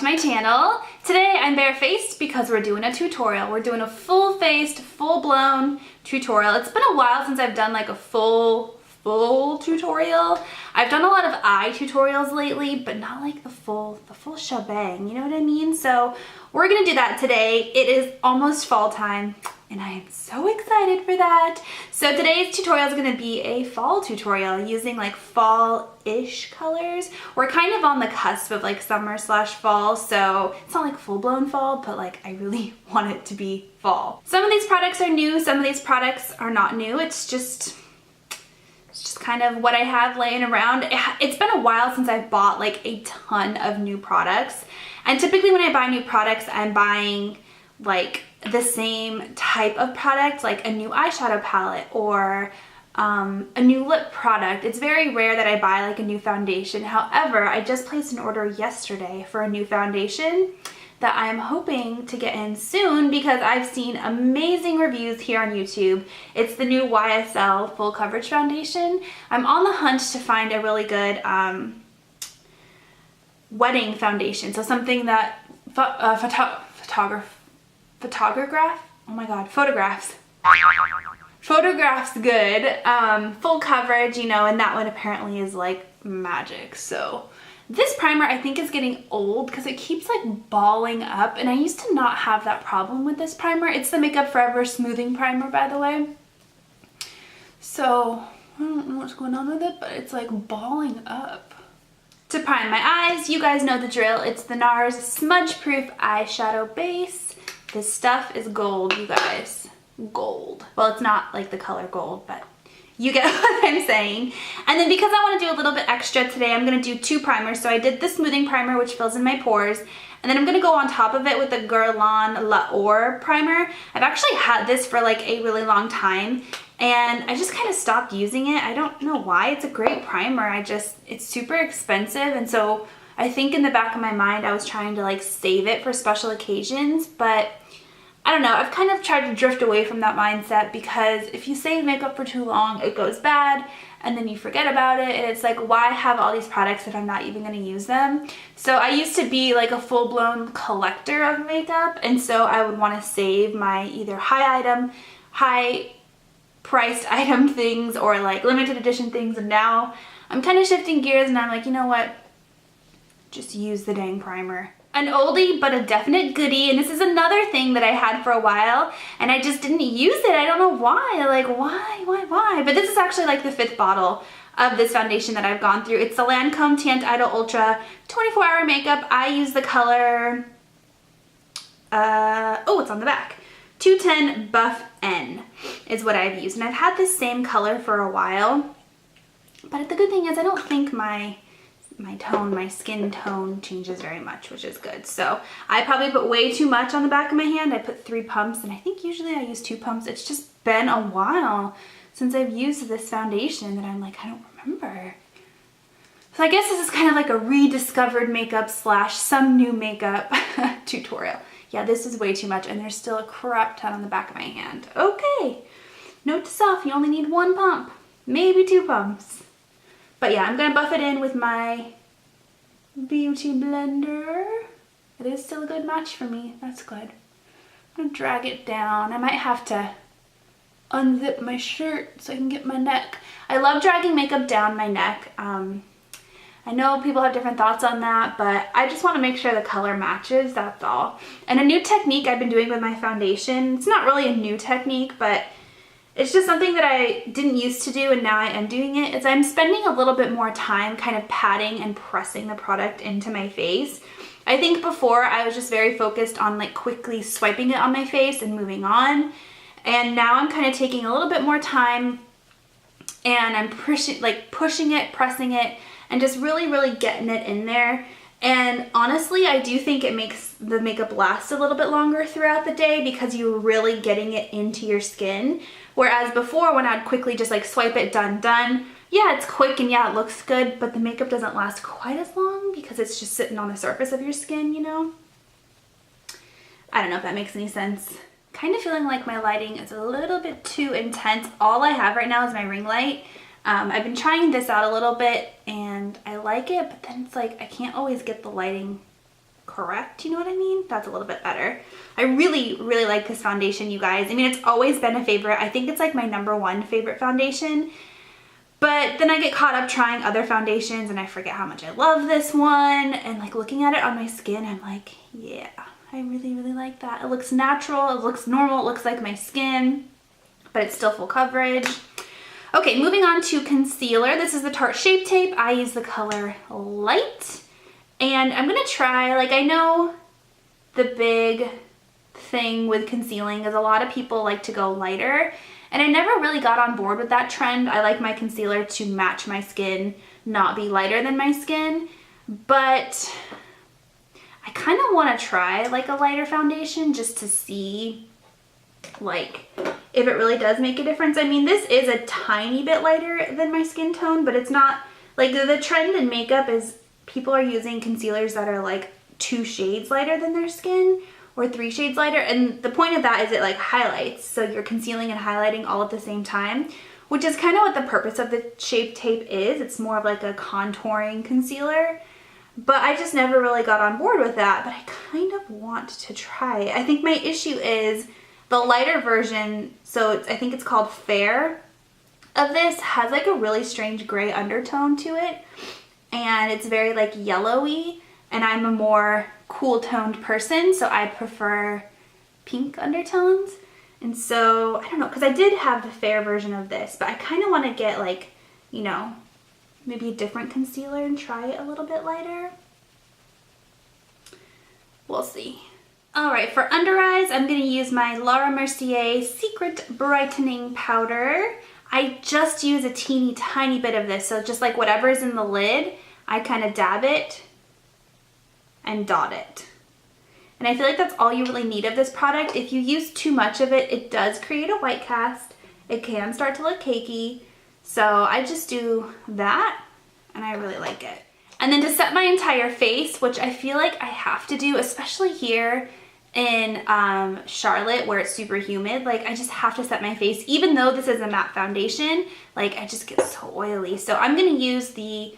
my channel. Today I'm barefaced because we're doing a tutorial. We're doing a full-faced, full-blown tutorial. It's been a while since I've done like a full tutorial. I've done a lot of eye tutorials lately, but not like the full shebang, you know what I mean? So we're gonna do that today. It is almost fall time and I am so excited for that. So today's tutorial is gonna be a fall tutorial using like fall-ish colors. We're kind of on the cusp of like summer/fall, so it's not like full-blown fall, but like I really want it to be fall. Some of these products are new, some of these products are not new. It's just kind of what I have laying around. It's been a while since I've bought like a ton of new products. And typically when I buy new products, I'm buying like the same type of product, like a new eyeshadow palette or a new lip product. It's very rare that I buy like a new foundation. However, I just placed an order yesterday for a new foundation that I'm hoping to get in soon because I've seen amazing reviews here on YouTube. It's the new YSL Full Coverage Foundation. I'm on the hunt to find a really good wedding foundation. So something that photographs good, full coverage, you know, and that one apparently is like magic. So this primer I think is getting old because it keeps like balling up, and I used to not have that problem with this primer. It's the Makeup Forever Smoothing Primer, by the way. So I don't know what's going on with it, but it's like balling up. To prime my eyes, you guys know the drill. It's the NARS Smudge Proof Eyeshadow Base. This stuff is gold, you guys. Gold. Well, it's not like the color gold, but you get what I'm saying. And then because I want to do a little bit extra today, I'm going to do two primers. So I did the smoothing primer, which fills in my pores. And then I'm going to go on top of it with the Guerlain L'Or primer. I've actually had this for like a really long time, and I just kind of stopped using it. I don't know why. It's a great primer. It's super expensive. And so I think in the back of my mind, I was trying to like save it for special occasions, but I don't know, I've kind of tried to drift away from that mindset because if you save makeup for too long, it goes bad and then you forget about it, and it's like, why have all these products if I'm not even going to use them? So I used to be like a full-blown collector of makeup, and so I would want to save my either high priced item things or like limited edition things, and now I'm kind of shifting gears and I'm like, you know what? Just use the dang primer. An oldie, but a definite goodie, and this is another thing that I had for a while, and I just didn't use it. I don't know why. Like, why? But this is actually like the 5th bottle of this foundation that I've gone through. It's the Lancome Teint Idol Ultra 24-hour makeup. I use the color, oh, it's on the back. 210 Buff N is what I've used, and I've had this same color for a while, but the good thing is I don't think my skin tone changes very much, which is good. So I probably put way too much on the back of my hand. I put 3 pumps, and I think usually I use 2 pumps. It's just been a while since I've used this foundation that I'm like, I don't remember. So I guess this is kind of like a rediscovered makeup / some new makeup tutorial. Yeah, this is way too much, and there's still a crap ton on the back of my hand. Okay, note to self, you only need 1 pump, maybe 2 pumps. But yeah, I'm going to buff it in with my beauty blender. It is still a good match for me. That's good. I'm going to drag it down. I might have to unzip my shirt so I can get my neck. I love dragging makeup down my neck. I know people have different thoughts on that, but I just want to make sure the color matches, that's all. And a new technique I've been doing with my foundation, it's not really a new technique, but it's just something that I didn't used to do and now I am doing it, is I'm spending a little bit more time kind of patting and pressing the product into my face. I think before I was just very focused on like quickly swiping it on my face and moving on. And now I'm kind of taking a little bit more time and I'm pushing it, pressing it, and just really getting it in there. And honestly, I do think it makes the makeup last a little bit longer throughout the day because you're really getting it into your skin. Whereas before, when I'd quickly just like swipe it, done. Yeah, it's quick and yeah, it looks good, but the makeup doesn't last quite as long because it's just sitting on the surface of your skin, you know? I don't know if that makes any sense. Kind of feeling like my lighting is a little bit too intense. All I have right now is my ring light. I've been trying this out a little bit and I like it, but then it's like I can't always get the lighting correct, you know what I mean? That's a little bit better. I really, really like this foundation, you guys. I mean, it's always been a favorite. I think it's like my #1 favorite foundation. But then I get caught up trying other foundations and I forget how much I love this one. And like looking at it on my skin, I'm like, yeah, I really, really like that. It looks natural, it looks normal, it looks like my skin, but it's still full coverage. Okay, moving on to concealer. This is the Tarte Shape Tape. I use the color Light. And I'm gonna try, like I know the big thing with concealing is a lot of people like to go lighter. And I never really got on board with that trend. I like my concealer to match my skin, not be lighter than my skin. But I kind of want to try like a lighter foundation just to see like if it really does make a difference. I mean, this is a tiny bit lighter than my skin tone, but it's not like the trend in makeup is people are using concealers that are like 2 shades lighter than their skin or 3 shades lighter. And the point of that is it like highlights. So you're concealing and highlighting all at the same time, which is kind of what the purpose of the Shape Tape is. It's more of like a contouring concealer. But I just never really got on board with that, but I kind of want to try it. I think my issue is the lighter version, so I think it's called Fair, of this has like a really strange gray undertone to it. And it's very like yellowy, and I'm a more cool toned person, so I prefer pink undertones. And so, I don't know, because I did have the Fair version of this, but I kind of want to get like, you know, maybe a different concealer and try it a little bit lighter. We'll see. Alright, for under eyes, I'm going to use my Laura Mercier Secret Brightening Powder. I just use a teeny tiny bit of this, so just like whatever is in the lid, I kind of dab it and dot it. And I feel like that's all you really need of this product. If you use too much of it, it does create a white cast. It can start to look cakey. So I just do that, and I really like it. And then to set my entire face, which I feel like I have to do, especially here in Charlotte where it's super humid, like I just have to set my face. Even though this is a matte foundation, like I just get so oily. So I'm gonna use the,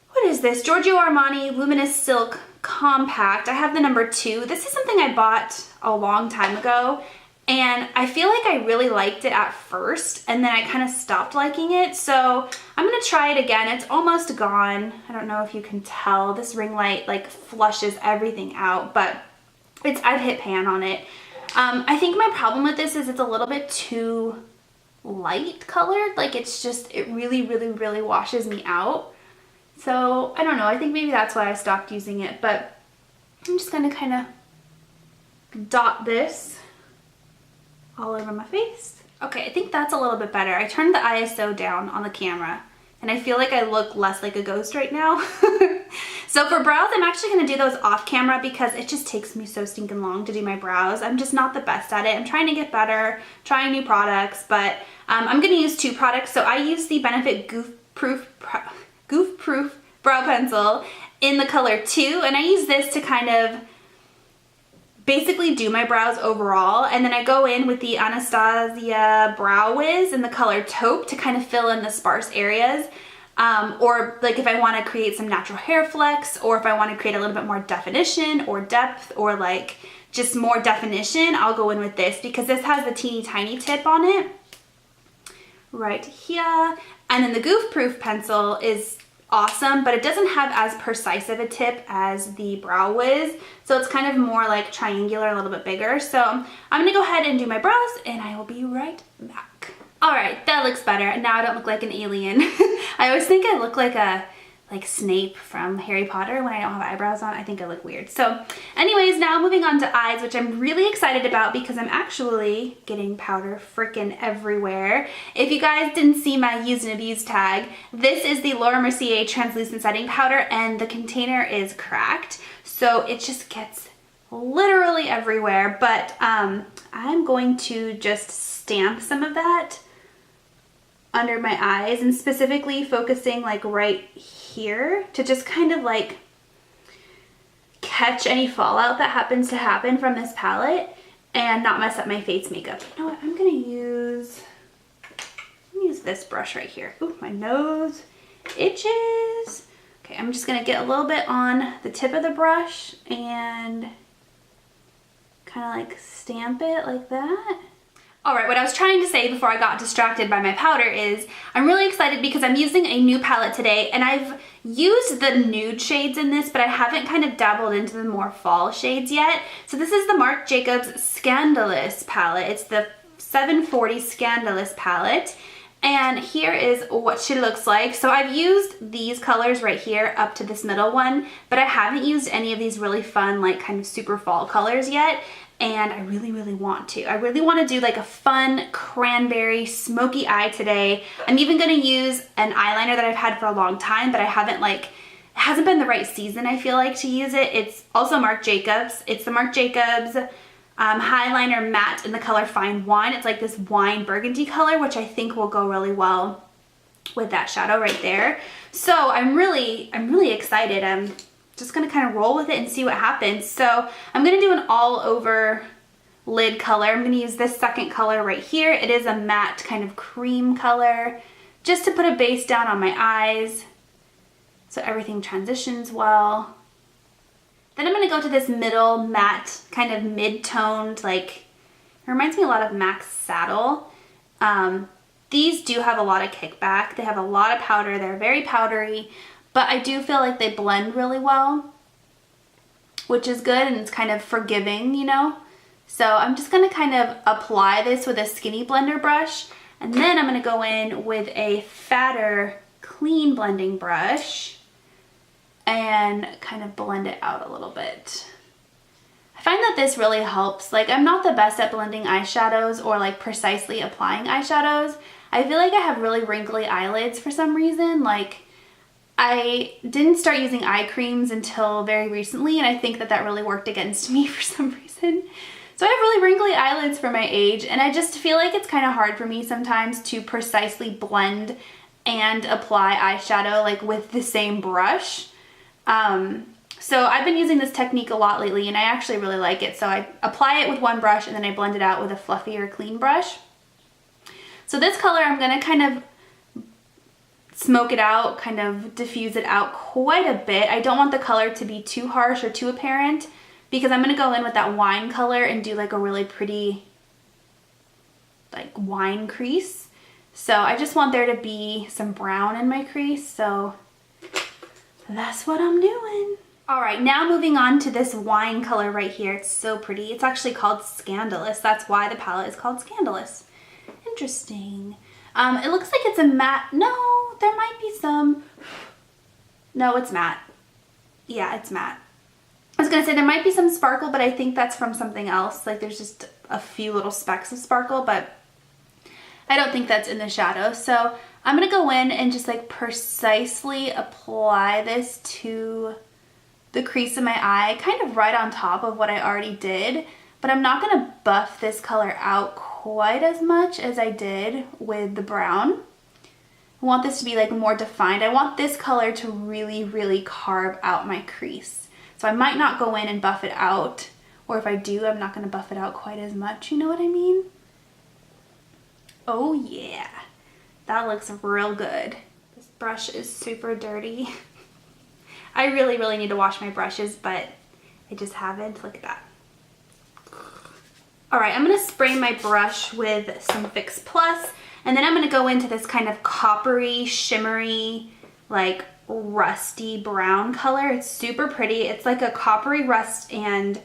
what is this? Giorgio Armani Luminous Silk Compact. I have the #2. This is something I bought a long time ago, and I feel like I really liked it at first, and then I kind of stopped liking it. So I'm gonna try it again. It's almost gone. I don't know if you can tell. This ring light like flushes everything out, but I've hit pan on it. I think my problem with this is it's a little bit too light colored. Like it's just, it really, really, really washes me out. So I don't know, I think maybe that's why I stopped using it, but I'm just gonna kind of dot this all over my face. Okay, I think that's a little bit better. I turned the ISO down on the camera, and I feel like I look less like a ghost right now. So for brows, I'm actually gonna do those off camera because it just takes me so stinking long to do my brows. I'm just not the best at it. I'm trying to get better, trying new products, but I'm gonna use 2 products. So I use the Benefit Goof Proof Brow Pencil in the color 2, and I use this to kind of basically do my brows overall, and then I go in with the Anastasia Brow Wiz in the color Taupe to kind of fill in the sparse areas, or like if I want to create some natural hair flex, or if I want to create a little bit more definition or depth, or like just more definition, I'll go in with this because this has the teeny tiny tip on it right here. And then the Goof Proof pencil is awesome, but it doesn't have as precise of a tip as the Brow Wiz, so it's kind of more like triangular, a little bit bigger. So I'm gonna go ahead and do my brows, and I will be right back. All right, that looks better. Now I don't look like an alien. I always think I look like Snape from Harry Potter when I don't have eyebrows on. I think I look weird. So anyways, now moving on to eyes, which I'm really excited about because I'm actually getting powder frickin' everywhere. If you guys didn't see my use and abuse tag, this is the Laura Mercier translucent setting powder, and the container is cracked, so it just gets literally everywhere. But I'm going to just stamp some of that under my eyes, and specifically focusing like right here to just kind of like catch any fallout that happens to happen from this palette and not mess up my face makeup. You know what, I'm gonna use this brush right here. Ooh, my nose itches. Okay, Okay, I'm just gonna get a little bit on the tip of the brush and kind of like stamp it like that. All right, what I was trying to say before I got distracted by my powder is I'm really excited because I'm using a new palette today, and I've used the nude shades in this, but I haven't kind of dabbled into the more fall shades yet. So this is the Marc Jacobs Scandalous palette. It's the 740 Scandalous palette. And here is what she looks like. So I've used these colors right here up to this middle one, but I haven't used any of these really fun, like kind of super fall colors yet. And I really, really want to. I really want to do like a fun cranberry smoky eye today. I'm even going to use an eyeliner that I've had for a long time, but I haven't it hasn't been the right season, I feel like, to use it. It's also Marc Jacobs. It's the Marc Jacobs Highliner Matte in the color Fine Wine. It's like this wine burgundy color, which I think will go really well with that shadow right there. So I'm really excited. I'm just gonna kind of roll with it and see what happens. So I'm gonna do an all over lid color. I'm gonna use this second color right here. It is a matte kind of cream color, just to put a base down on my eyes so everything transitions well. Then I'm going to go to this middle matte, kind of mid-toned, like, it reminds me a lot of MAC's Saddle. These do have a lot of kickback. They have a lot of powder. They're very powdery, but I do feel like they blend really well, which is good, and it's kind of forgiving, you know? So I'm just going to kind of apply this with a skinny blender brush, and then I'm going to go in with a fatter, clean blending brush and kind of blend it out a little bit. I find that this really helps. Like, I'm not the best at blending eyeshadows or like precisely applying eyeshadows. I feel like I have really wrinkly eyelids for some reason. Like, I didn't start using eye creams until very recently, and I think that that really worked against me for some reason. So I have really wrinkly eyelids for my age, and I just feel like it's kind of hard for me sometimes to precisely blend and apply eyeshadow like with the same brush. So I've been using this technique a lot lately, and I actually really like it. So I apply it with one brush and then I blend it out with a fluffier clean brush. So this color, I'm going to kind of smoke it out, kind of diffuse it out quite a bit. I don't want the color to be too harsh or too apparent, because I'm going to go in with that wine color and do like a really pretty like wine crease. So I just want there to be some brown in my crease. So that's what I'm doing. All right, now moving on to this wine color right here. It's so pretty. It's actually called Scandalous. That's why the palette is called Scandalous. Interesting. It looks like it's a matte. No, there might be some. No, it's matte. Yeah, it's matte. I was gonna say there might be some sparkle, but I think that's from something else. Like, there's just a few little specks of sparkle, but I don't think that's in the shadow. So I'm gonna go in and just like precisely apply this to the crease of my eye, kind of right on top of what I already did, but I'm not gonna buff this color out quite as much as I did with the brown. I want this to be like more defined. I want this color to really, really carve out my crease. So I might not go in and buff it out, or if I do, I'm not gonna buff it out quite as much, you know what I mean? Oh yeah, that looks real good. This brush is super dirty. I really, really need to wash my brushes, but I just haven't. Look at that. All right, I'm gonna spray my brush with some Fix Plus, and then I'm gonna go into this kind of coppery, shimmery, like rusty brown color. It's super pretty. It's like a coppery rust, and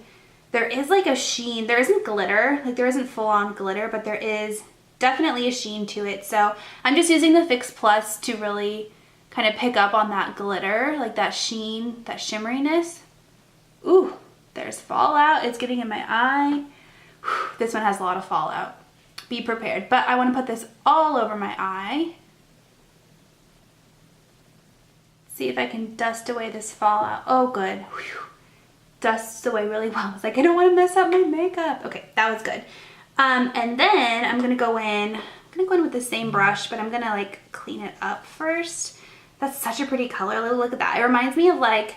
there is like a sheen. There isn't glitter, like there isn't full-on glitter, but there is definitely a sheen to it. So I'm just using the Fix Plus to really kind of pick up on that glitter, like that sheen, that shimmeriness. Ooh, there's fallout. It's getting in my eye. Whew, this one has a lot of fallout. Be prepared. But I want to put this all over my eye. See if I can dust away this fallout. Oh, good. Whew. Dusts away really well. It's like, I don't want to mess up my makeup. Okay, that was good. And then I'm gonna go in with the same brush, but I'm gonna like clean it up first. That's such a pretty color. Look at that. It reminds me of like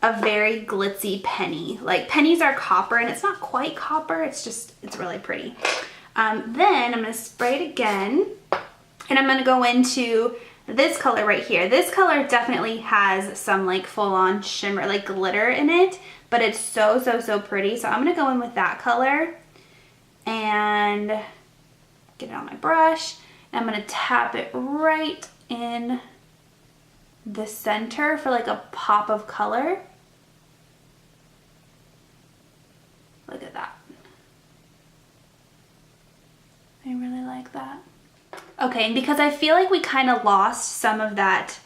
a very glitzy penny. Like, pennies are copper, and it's not quite copper. It's really pretty. Then I'm gonna spray it again, and I'm gonna go into this color right here. This color definitely has some like full-on shimmer, like glitter in it, but it's so, so, so pretty. So I'm gonna go in with that color and get it on my brush. And I'm gonna tap it right in the center for like a pop of color. Look at that. I really like that. Okay, and because I feel like we kind of lost some of that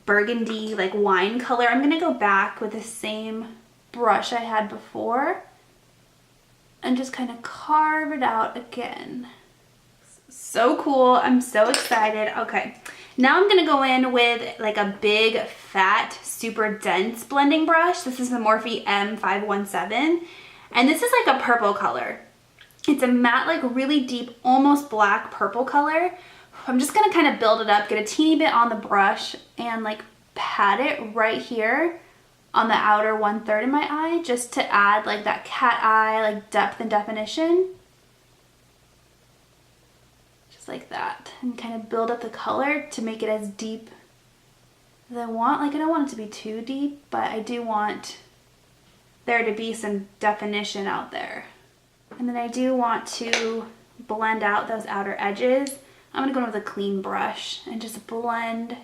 burgundy like wine color, I'm gonna go back with the same brush I had before and just kind of carve it out again. So cool, I'm so excited. Okay, now I'm gonna go in with like a big, fat, super dense blending brush. This is the Morphe M517, and this is like a purple color. It's a matte, like really deep, almost black purple color. I'm just gonna kind of build it up, get a teeny bit on the brush and like pat it right here on the outer 1/3 of my eye, just to add like that cat eye, like depth and definition. Just like that, and kind of build up the color to make it as deep as I want. Like I don't want it to be too deep, but I do want there to be some definition out there. And then I do want to blend out those outer edges. I'm gonna go in with a clean brush and just blend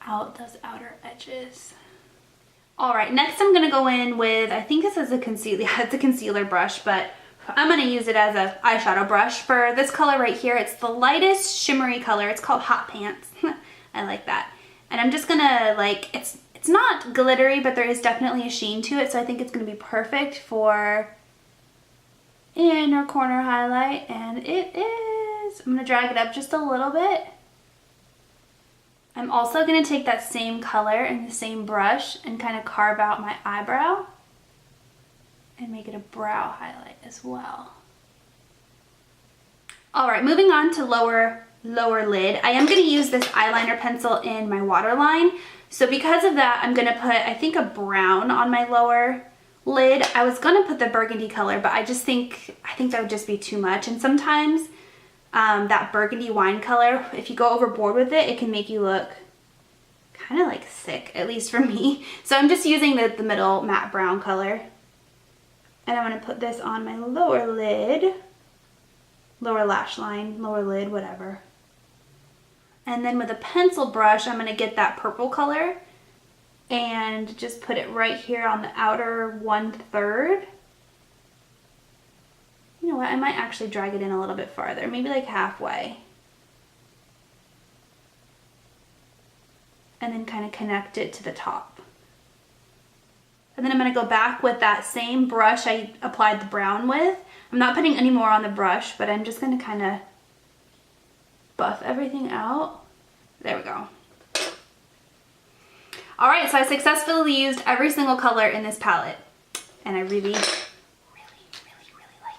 out those outer edges. All right, next I'm gonna go in with, I think this is a concealer, yeah, it's a concealer brush, but I'm gonna use it as an eyeshadow brush for this color right here. It's the lightest shimmery color. It's called Hot Pants. I like that. And I'm just gonna like, it's not glittery, but there is definitely a sheen to it, so I think it's gonna be perfect for inner corner highlight, and it is. I'm gonna drag it up just a little bit. I'm also gonna take that same color and the same brush and kind of carve out my eyebrow and make it a brow highlight as well. All right, moving on to lower lid. I am gonna use this eyeliner pencil in my waterline. So because of that, I'm gonna put, I think, a brown on my lower lid. I was gonna put the burgundy color, but I think that would just be too much. And sometimes that burgundy wine color, if you go overboard with it, it can make you look kind of like sick, at least for me. So I'm just using the middle matte brown color. And I'm gonna put this on my lower lid, lower lash line, lower lid, whatever. And then with a pencil brush, I'm gonna get that purple color and just put it right here on the outer 1/3. You know what, I might actually drag it in a little bit farther, maybe like halfway. And then kind of connect it to the top. And then I'm gonna go back with that same brush I applied the brown with. I'm not putting any more on the brush, but I'm just gonna kind of buff everything out. There we go. All right, so I successfully used every single color in this palette, and I really like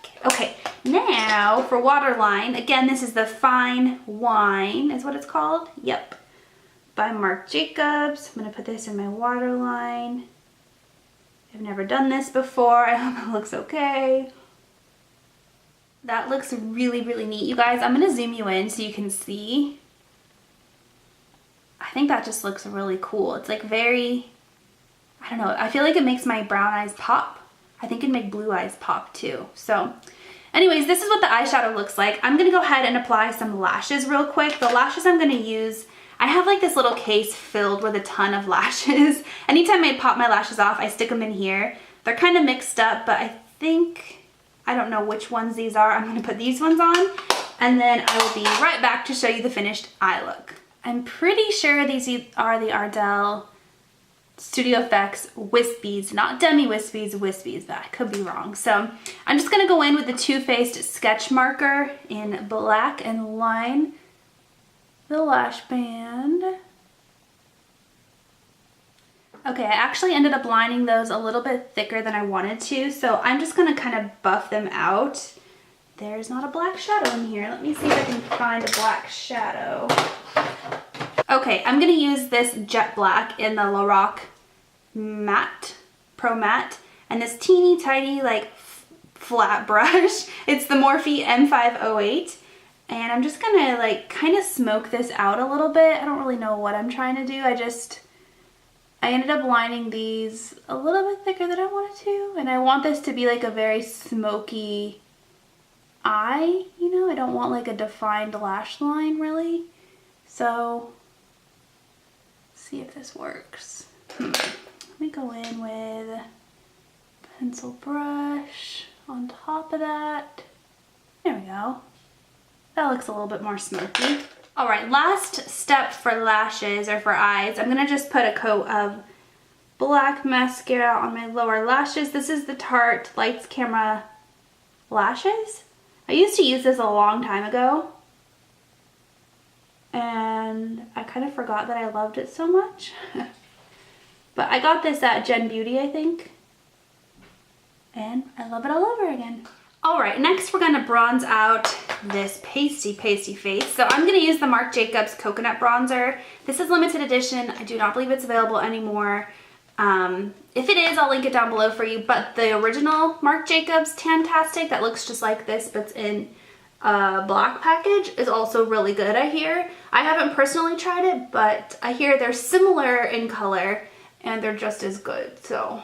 it. Okay, now for waterline, again, this is the Fine Wine, is what it's called. Yep, by Marc Jacobs. I'm gonna put this in my waterline. I've never done this before. I hope it looks okay. That looks really neat, you guys. I'm gonna zoom you in so you can see. I think that just looks really cool. It's like very, I don't know, I feel like it makes my brown eyes pop. I think it'd make blue eyes pop too. So anyways, this is what the eyeshadow looks like. I'm gonna go ahead and apply some lashes real quick. The lashes I'm gonna use, I have like this little case filled with a ton of lashes. Anytime I pop my lashes off, I stick them in here. They're kind of mixed up, but I don't know which ones these are. I'm gonna put these ones on, and then I will be right back to show you the finished eye look. I'm pretty sure these are the Ardell Studio Effects Wispies, not Demi Wispies, Wispies, but I could be wrong. So I'm just gonna go in with the Too Faced sketch marker in black and line the lash band. Okay, I actually ended up lining those a little bit thicker than I wanted to, so I'm just gonna kind of buff them out. There's not a black shadow in here. Let me see if I can find a black shadow. Okay, I'm gonna use this jet black in the Lorac Matte, Pro Matte, and this teeny tiny like flat brush. It's the Morphe M508, And I'm just gonna like kind of smoke this out a little bit. I don't really know what I'm trying to do. I ended up lining these a little bit thicker than I wanted to. And I want this to be like a very smoky eye, you know? I don't want like a defined lash line really. So, let's see if this works. Let me go in with pencil brush on top of that. There we go. That looks a little bit more smoky. All right, last step for lashes or for eyes. I'm gonna just put a coat of black mascara on my lower lashes. This is the Tarte Lights Camera Lashes. I used to use this a long time ago, and I kind of forgot that I loved it so much. But I got this at Gen Beauty, I think, and I love it all over again. All right, next we're gonna bronze out this pasty face. So I'm gonna use the Marc Jacobs Coconut Bronzer. This is limited edition. I do not believe it's available anymore. If it is, I'll link it down below for you, but the original Marc Jacobs Tantastic that looks just like this but it's in a black package is also really good, I hear. I haven't personally tried it, but I hear they're similar in color and they're just as good. So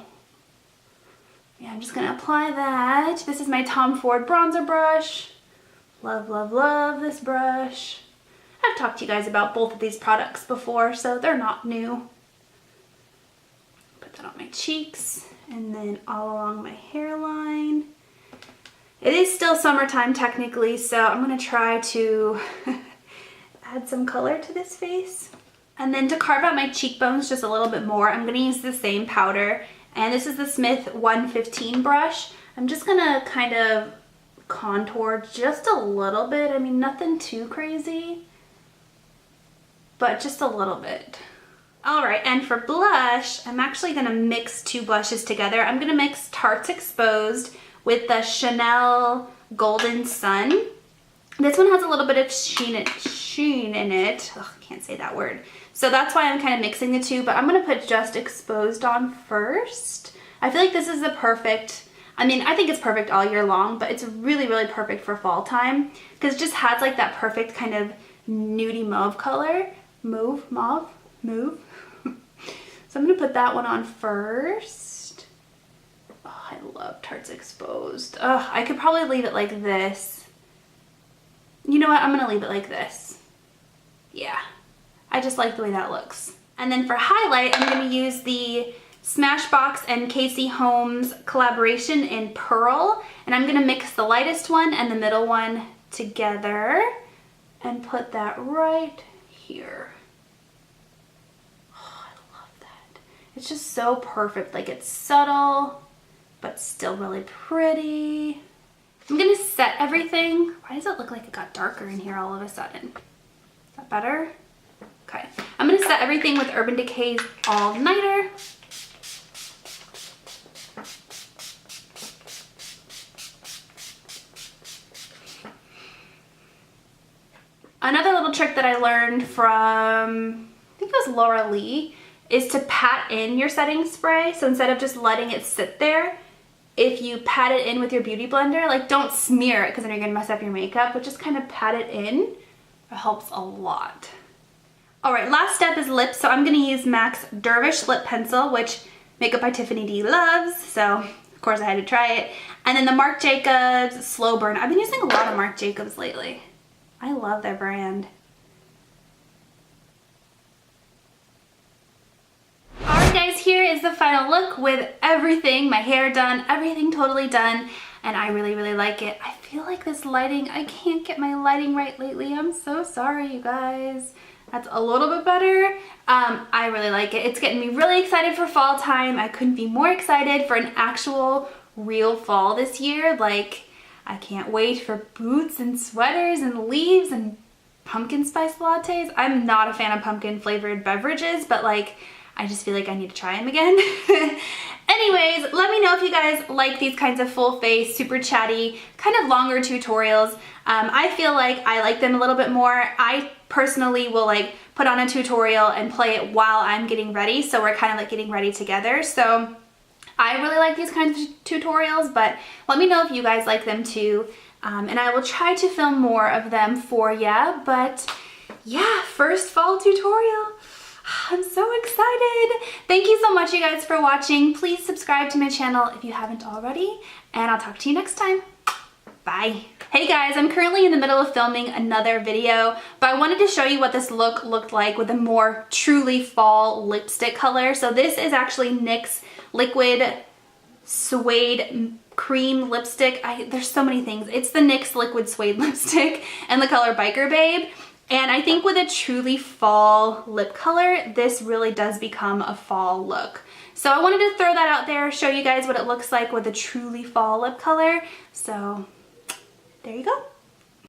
yeah, I'm just gonna apply that. This is my Tom Ford bronzer brush. Love, love, love this brush. I've talked to you guys about both of these products before, so they're not new. Put that on my cheeks and then all along my hairline. It is still summertime technically, so I'm gonna try to add some color to this face. And then to carve out my cheekbones just a little bit more, I'm gonna use the same powder. And this is the Smith 115 brush. I'm just gonna kind of contour just a little bit. I mean, nothing too crazy, but just a little bit. All right, and for blush, I'm actually gonna mix two blushes together. I'm gonna mix Tarte's Exposed with the Chanel Golden Sun. This one has a little bit of sheen in it. Ugh, can't say that word. So that's why I'm kind of mixing the two, but I'm gonna put just Exposed on first. I feel like this is the perfect, I mean, I think it's perfect all year long, but it's really, really perfect for fall time because it just has like that perfect kind of nudie mauve color. Mauve. So I'm gonna put that one on first. Oh, I love Tarte's Exposed. Oh, I could probably leave it like this. You know what? I'm gonna leave it like this. Yeah, I just like the way that looks. And then for highlight, I'm gonna use the Smashbox and Casey Holmes collaboration in Pearl. And I'm gonna mix the lightest one and the middle one together and put that right here. Oh, I love that. It's just so perfect. Like, it's subtle, but still really pretty. I'm gonna set everything. Why does it look like it got darker in here all of a sudden? Is that better? Okay. I'm gonna set everything with Urban Decay's All Nighter. Another little trick that I learned from, I think it was Laura Lee, is to pat in your setting spray. So instead of just letting it sit there, if you pat it in with your beauty blender, like don't smear it because then you're gonna mess up your makeup, but just kind of pat it in. It helps a lot. All right, last step is lips. So I'm gonna use MAC's Dervish Lip Pencil, which Makeup by Tiffany D loves. So of course I had to try it. And then the Marc Jacobs Slow Burn. I've been using a lot of Marc Jacobs lately. I love their brand. Alright guys, here is the final look with everything, my hair done, everything totally done, and I really, really like it. I feel like this lighting, I can't get my lighting right lately. I'm so sorry, you guys. That's a little bit better. I really like it. It's getting me really excited for fall time. I couldn't be more excited for an actual real fall this year. Like, I can't wait for boots and sweaters and leaves and pumpkin spice lattes. I'm not a fan of pumpkin flavored beverages, but like, I just feel like I need to try them again. Anyways, let me know if you guys like these kinds of full face, super chatty, kind of longer tutorials. I feel like I like them a little bit more. I personally will like put on a tutorial and play it while I'm getting ready. So we're kind of like getting ready together. So I really like these kinds of tutorials, but let me know if you guys like them too. And I will try to film more of them for ya, but yeah, first fall tutorial. I'm so excited. Thank you so much, you guys, for watching. Please subscribe to my channel if you haven't already, and I'll talk to you next time. Bye. Hey guys, I'm currently in the middle of filming another video, but I wanted to show you what this look looked like with a more truly fall lipstick color. So this is actually NYX Liquid Suede Cream Lipstick. There's so many things. It's the NYX Liquid Suede Lipstick and the color Biker Babe. And I think with a truly fall lip color, this really does become a fall look. So I wanted to throw that out there, show you guys what it looks like with a truly fall lip color. So there you go.